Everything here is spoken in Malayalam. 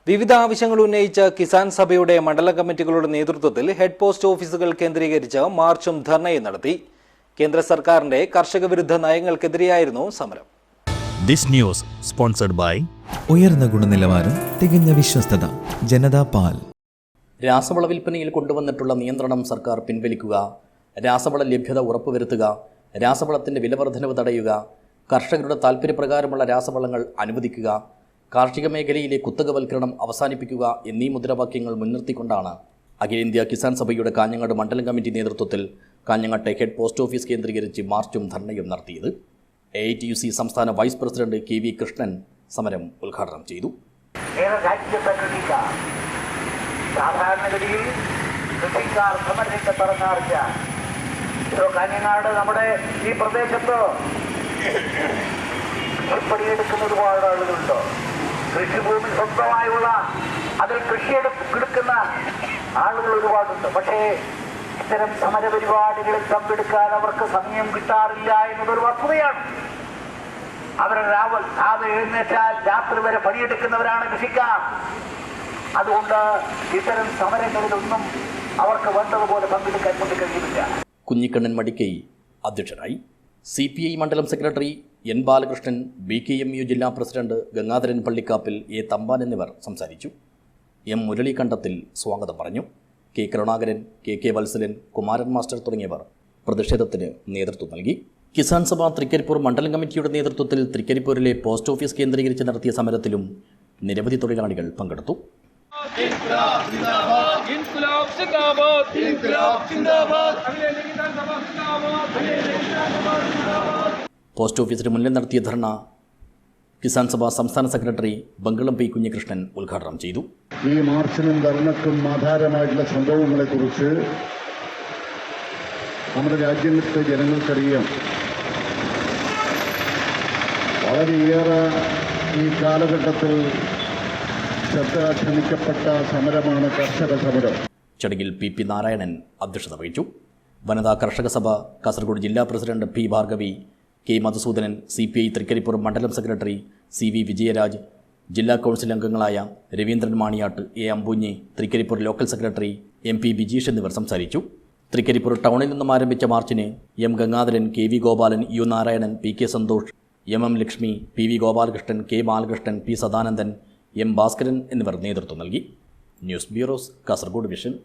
വിവിധ ആവശ്യങ്ങൾ ഉന്നയിച്ച കിസാൻ സഭയുടെ മണ്ഡല കമ്മിറ്റികളുടെ നേതൃത്വത്തിൽ ഹെഡ് പോസ്റ്റ് ഓഫീസുകൾ കേന്ദ്രീകരിച്ച് മാർച്ചും ധർണയും നടത്തി. കേന്ദ്ര സർക്കാരിന്റെ കർഷക വിരുദ്ധ നയങ്ങൾക്കെതിരെയായിരുന്നു സമരം. ദിസ് ന്യൂസ് സ്പോൺസർഡ് ബൈ ഉയർന്ന ഗുണനിലവാരം, തികഞ്ഞ വിശ്വസ്തത, ജനതാ പാൽ. രാസവള വിൽപ്പനയിൽ കൊണ്ടുവന്നിട്ടുള്ള നിയന്ത്രണം സർക്കാർ പിൻവലിക്കുക, രാസവള ലഭ്യത ഉറപ്പുവരുത്തുക, രാസവളത്തിന്റെ വിലവർദ്ധനവ് തടയുക, കർഷകരുടെ താൽപ്പര്യപ്രകാരമുള്ള രാസവളങ്ങൾ അനുവദിക്കുക, കാർഷിക മേഖലയിലെ കുത്തകവൽക്കരണം അവസാനിപ്പിക്കുക എന്നീ മുദ്രാവാക്യങ്ങൾ മുൻനിർത്തിക്കൊണ്ടാണ് അഖിലേന്ത്യാ കിസാൻ സഭയുടെ കാഞ്ഞങ്ങാട് മണ്ഡലം കമ്മിറ്റി നേതൃത്വത്തിൽ കാഞ്ഞങ്ങാട്ടെ ഹെഡ് പോസ്റ്റ് ഓഫീസ് കേന്ദ്രീകരിച്ച് മാർച്ചും ധർണയും നടത്തിയത്. AITUC സംസ്ഥാന വൈസ് പ്രസിഡന്റ് KV കൃഷ്ണൻ സമരം ഉദ്ഘാടനം ചെയ്തു. സാധാരണഗതിയിൽ കൃഷിക്കാർ സമരരംഗത്തിറങ്ങാറില്ല. കാഞ്ഞങ്ങാട് നമ്മുടെ ഈ പ്രദേശത്ത് കൃഷിപ്പണിയെടുക്കുന്ന ഒരുപാട് ആളുകളുണ്ട്. കൃഷിഭൂമി സ്വന്തമായുള്ള അതിൽ കൃഷിയെടുക്കുന്ന ആളുകൾ ഒരുപാടുണ്ട്. പക്ഷേ ഇത്തരം സമരപരിപാടികളിൽ പങ്കെടുക്കാൻ അവർക്ക് സമയം കിട്ടാറില്ല എന്നതൊരു വസ്തുതയാണ്. അവർ രാവിലെ എഴുന്നേറ്റാൽ രാത്രി വരെ പണിയെടുക്കുന്നവരാണ് കൃഷിക്കാർ. അതുകൊണ്ട് ഇത്തരം സമരങ്ങളിലൊന്നും അവർക്ക് വേണ്ടതുപോലെ പങ്കെടുക്കാൻ കൊണ്ട് കഴിയുന്നില്ല. കുഞ്ഞിക്കണ്ണൻ മടിക്കൈ അധ്യക്ഷനായി. CPI മണ്ഡലം സെക്രട്ടറി N ബാലകൃഷ്ണൻ, BKMU ജില്ലാ പ്രസിഡന്റ് ഗംഗാധരൻ പള്ളിക്കാപ്പിൽ, A തമ്പാൻ എന്നിവർ സംസാരിച്ചു. M മുരളീകണ്ഠത്തിൽ സ്വാഗതം പറഞ്ഞു. K Karunakaran, KK Valsalan, Kumaran master തുടങ്ങിയവർ പ്രതിഷേധത്തിന് നേതൃത്വം നൽകി. കിസാൻ സഭ തൃക്കരിപ്പൂർ മണ്ഡലം കമ്മിറ്റിയുടെ നേതൃത്വത്തിൽ തൃക്കരിപ്പൂരിലെ പോസ്റ്റ് ഓഫീസ് കേന്ദ്രീകരിച്ച് നടത്തിയ സമരത്തിലും നിരവധി തൊഴിലാളികൾ പങ്കെടുത്തു. പോസ്റ്റ് ഓഫീസിന് മുന്നിൽ നടത്തിയ ധർണ കിസാൻ സഭ സംസ്ഥാന സെക്രട്ടറി ബംഗളം P കുഞ്ഞികൃഷ്ണൻ ഉദ്ഘാടനം ചെയ്തു. ഈ മാർച്ചിനും ധർണക്കും ആധാരമായിട്ടുള്ള സംഭവങ്ങളെക്കുറിച്ച് നമ്മുടെ രാജ്യത്തെ ജനങ്ങൾക്കറിയാം. വളരെയേറെ ഈ കാലഘട്ടത്തിൽ ശ്രദ്ധ ക്ഷണിക്കപ്പെട്ട സമരമാണ് കർഷക സമരം. ചടങ്ങിൽ PP നാരായണൻ അധ്യക്ഷത വഹിച്ചു. വനിതാ കർഷക സഭ കാസർഗോഡ് ജില്ലാ president P Bhargavi, K Madhusudanan, CPI Thrikaripur മണ്ഡലം സെക്രട്ടറി CV വിജയരാജ്, ജില്ലാ കൗൺസിൽ അംഗങ്ങളായ Raveendran Maniyat, A Ambunhi, Thrikaripur local secretary MP Bijeesh എന്നിവർ സംസാരിച്ചു. തൃക്കരിപ്പൂർ ടൗണിൽ നിന്നും ആരംഭിച്ച മാർച്ചിന് M Gangadharan, KV Gopalan, U Narayanan, PK Santhosh, MM Lakshmi, PV Gopalakrishnan, K Balakrishnan, P Sadanandan, M Bhaskaran എന്നിവർ നേതൃത്വം നൽകി. News bureau, Kasaragod vision.